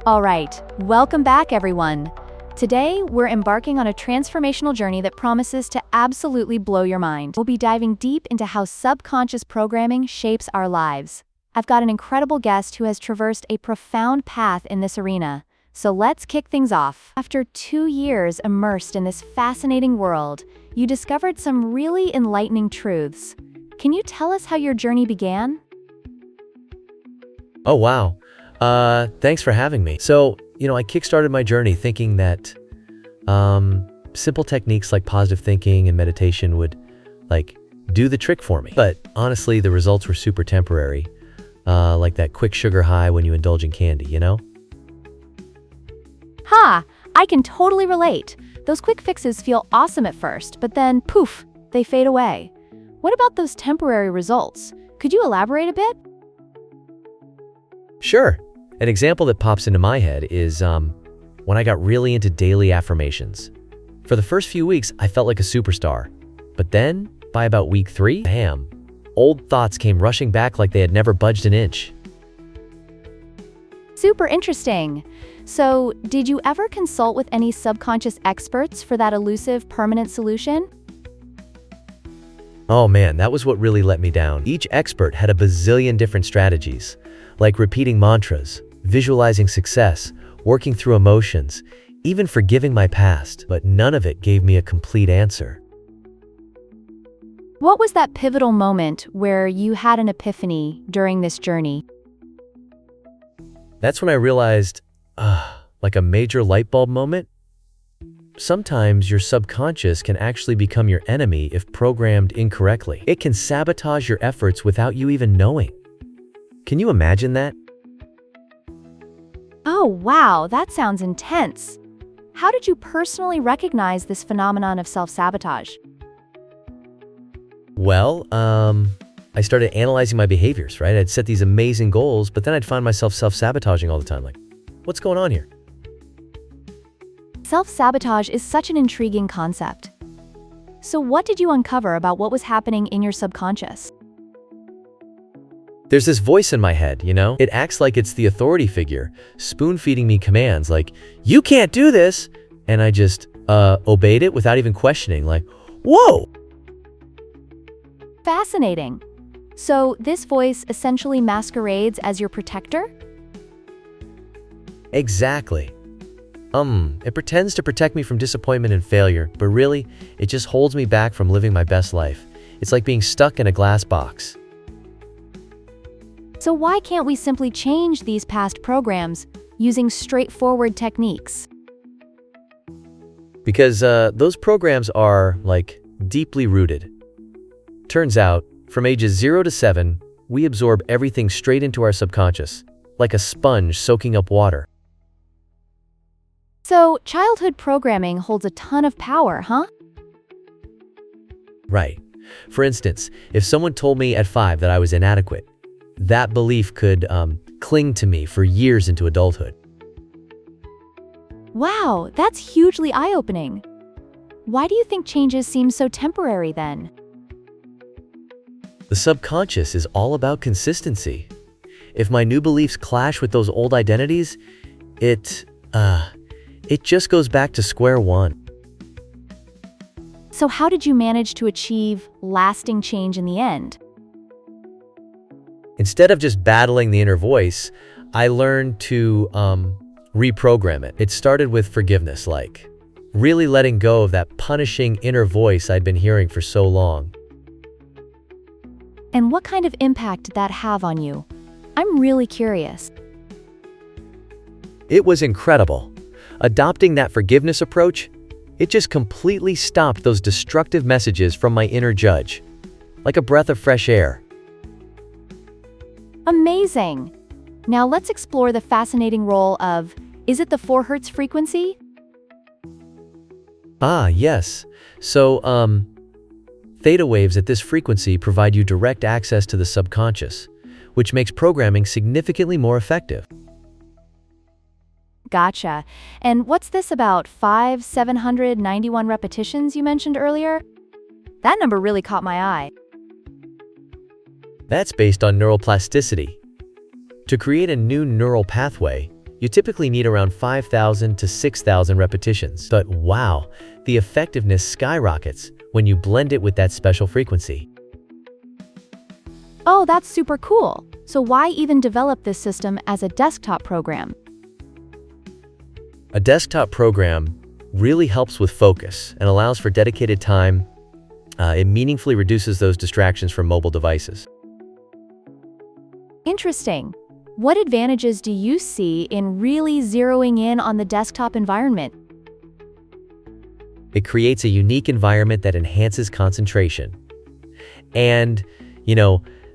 All right, welcome back, everyone. Today, we're embarking on a transformational journey that promises to absolutely blow your mind. We'll be diving deep into how subconscious programming shapes our lives. I've got an incredible guest who has traversed a profound path in this arena. So let's kick things off. After 2 years immersed in this fascinating world, you discovered some really enlightening truths. Can you tell us how your journey began? Oh, wow. Thanks for having me. So, I kickstarted my journey thinking that simple techniques like positive thinking and meditation would, do the trick for me. But honestly, the results were super temporary, like that quick sugar high when you indulge in candy. Ha! I can totally relate. Those quick fixes feel awesome at first, but then, poof, they fade away. What about those temporary results? Could you elaborate a bit? Sure. An example that pops into my head is when I got really into daily affirmations. For the first few weeks, I felt like a superstar. But then, by about week 3, bam, old thoughts came rushing back like they had never budged an inch. Super interesting. So, did you ever consult with any subconscious experts for that elusive, permanent solution? Oh man, that was what really let me down. Each expert had a bazillion different strategies, like repeating mantras, visualizing success, working through emotions, even forgiving my past, but none of it gave me a complete answer. What was that pivotal moment where you had an epiphany during this journey? That's when I realized, like a major light bulb moment. Sometimes your subconscious can actually become your enemy if programmed incorrectly. It can sabotage your efforts without you even knowing. Can you imagine that? Oh, wow, that sounds intense. How did you personally recognize this phenomenon of self-sabotage? Well, I started analyzing my behaviors, right? I'd set these amazing goals, but then I'd find myself self-sabotaging all the time. Like, what's going on here? Self-sabotage is such an intriguing concept. So what did you uncover about what was happening in your subconscious? There's this voice in my head, It acts like it's the authority figure, spoon-feeding me commands like, you can't do this! And I just, obeyed it without even questioning, like, whoa! Fascinating. So this voice essentially masquerades as your protector? Exactly. It pretends to protect me from disappointment and failure, but really, it just holds me back from living my best life. It's like being stuck in a glass box. So why can't we simply change these past programs using straightforward techniques? Because those programs are, deeply rooted. Turns out, from ages 0 to 7, we absorb everything straight into our subconscious, like a sponge soaking up water. So childhood programming holds a ton of power, huh? Right. For instance, if someone told me at 5 that I was inadequate, that belief could cling to me for years into adulthood. Wow, that's hugely eye-opening. Why do you think changes seem so temporary then? The subconscious is all about consistency. If my new beliefs clash with those old identities, it just goes back to square one. So how did you manage to achieve lasting change in the end? Instead of just battling the inner voice, I learned to reprogram it. It started with forgiveness, like really letting go of that punishing inner voice I'd been hearing for so long. And what kind of impact did that have on you? I'm really curious. It was incredible. Adopting that forgiveness approach, it just completely stopped those destructive messages from my inner judge, like a breath of fresh air. Amazing! Now let's explore the fascinating role of, is it the 4 Hz frequency? Ah, yes. So, theta waves at this frequency provide you direct access to the subconscious, which makes programming significantly more effective. Gotcha. And what's this about 791 repetitions you mentioned earlier? That number really caught my eye. That's based on neuroplasticity. To create a new neural pathway, You typically need around 5,000 to 6,000 repetitions. But wow, the effectiveness skyrockets when you blend it with that special frequency. Oh, that's super cool. So why even develop this system as a desktop program? A desktop program really helps with focus and allows for dedicated time. It meaningfully reduces those distractions from mobile devices. Interesting. What advantages do you see in really zeroing in on the desktop environment? It creates a unique environment that enhances concentration. And,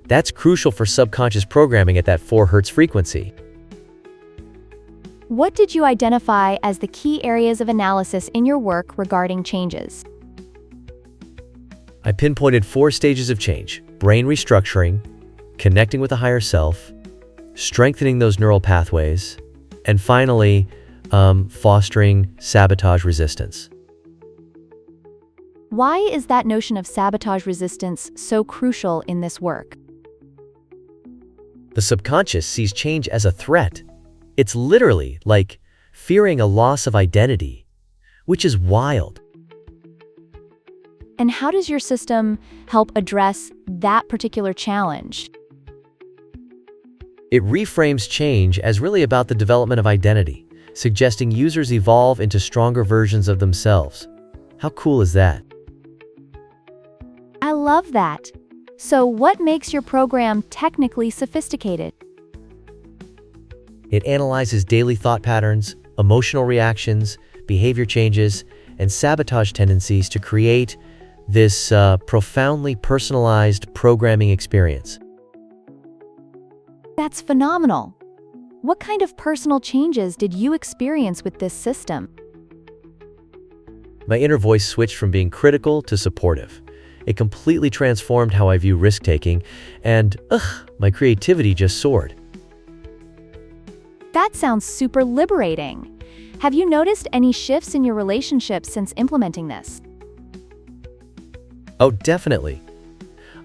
that's crucial for subconscious programming at that 4 Hz frequency. What did you identify as the key areas of analysis in your work regarding changes? I pinpointed 4 stages of change: brain restructuring, connecting with the higher self, strengthening those neural pathways, and finally, fostering sabotage resistance. Why is that notion of sabotage resistance so crucial in this work? The subconscious sees change as a threat. It's literally like fearing a loss of identity, which is wild. And how does your system help address that particular challenge? It reframes change as really about the development of identity, suggesting users evolve into stronger versions of themselves. How cool is that? I love that. So what makes your program technically sophisticated? It analyzes daily thought patterns, emotional reactions, behavior changes, and sabotage tendencies to create this profoundly personalized programming experience. That's phenomenal. What kind of personal changes did you experience with this system? My inner voice switched from being critical to supportive. It completely transformed how I view risk-taking, and my creativity just soared. That sounds super liberating. Have you noticed any shifts in your relationship since implementing this? Oh, definitely.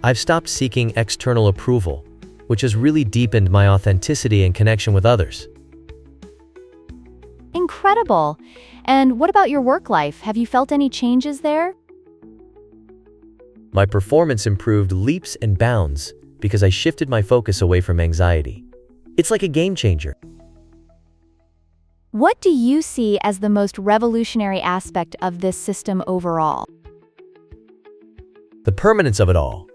I've stopped seeking external approval, which has really deepened my authenticity and connection with others. Incredible. And what about your work life? Have you felt any changes there? My performance improved leaps and bounds because I shifted my focus away from anxiety. It's like a game changer. What do you see as the most revolutionary aspect of this system overall? The permanence of it all.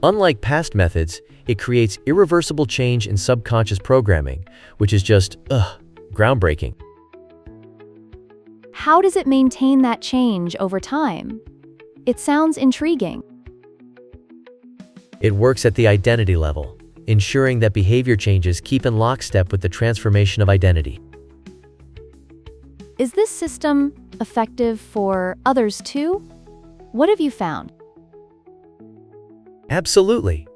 Unlike past methods, it creates irreversible change in subconscious programming, which is just, groundbreaking. How does it maintain that change over time? It sounds intriguing. It works at the identity level, ensuring that behavior changes keep in lockstep with the transformation of identity. Is this system effective for others too? What have you found? Absolutely.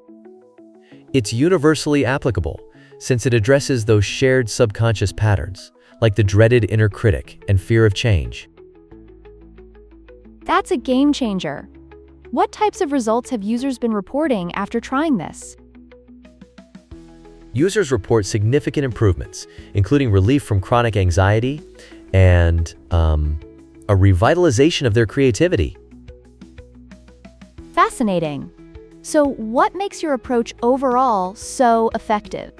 It's universally applicable, since it addresses those shared subconscious patterns, like the dreaded inner critic and fear of change. That's a game changer. What types of results have users been reporting after trying this? Users report significant improvements, including relief from chronic anxiety and a revitalization of their creativity. Fascinating. So, what makes your approach overall so effective?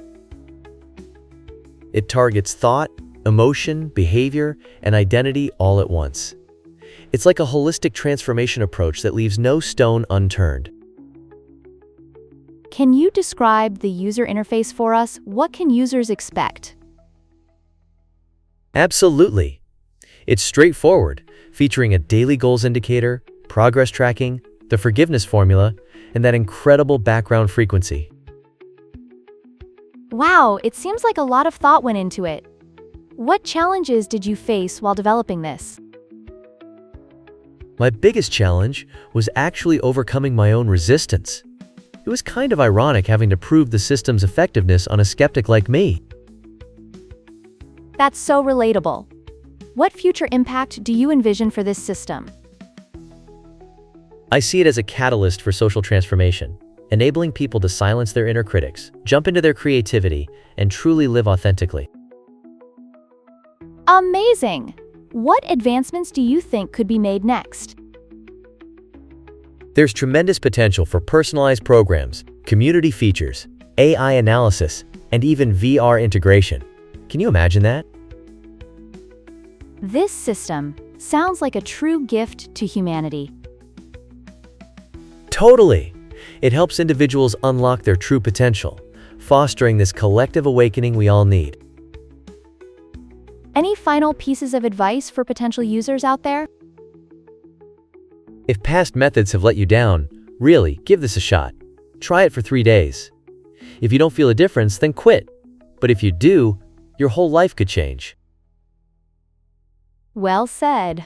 It targets thought, emotion, behavior, and identity all at once. It's like a holistic transformation approach that leaves no stone unturned. Can you describe the user interface for us? What can users expect? Absolutely. It's straightforward, featuring a daily goals indicator, progress tracking, the forgiveness formula, and that incredible background frequency. Wow, it seems like a lot of thought went into it. What challenges did you face while developing this? My biggest challenge was actually overcoming my own resistance. It was kind of ironic having to prove the system's effectiveness on a skeptic like me. That's so relatable. What future impact do you envision for this system? I see it as a catalyst for social transformation, enabling people to silence their inner critics, jump into their creativity, and truly live authentically. Amazing! What advancements do you think could be made next? There's tremendous potential for personalized programs, community features, AI analysis, and even VR integration. Can you imagine that? This system sounds like a true gift to humanity. Totally! It helps individuals unlock their true potential, fostering this collective awakening we all need. Any final pieces of advice for potential users out there? If past methods have let you down, really, give this a shot. Try it for 3 days. If you don't feel a difference, then quit. But if you do, your whole life could change. Well said.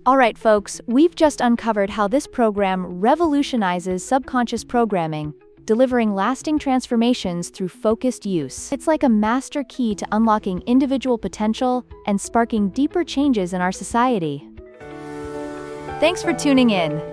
All right, folks, we've just uncovered how this program revolutionizes subconscious programming, delivering lasting transformations through focused use. It's like a master key to unlocking individual potential and sparking deeper changes in our society. Thanks for tuning in.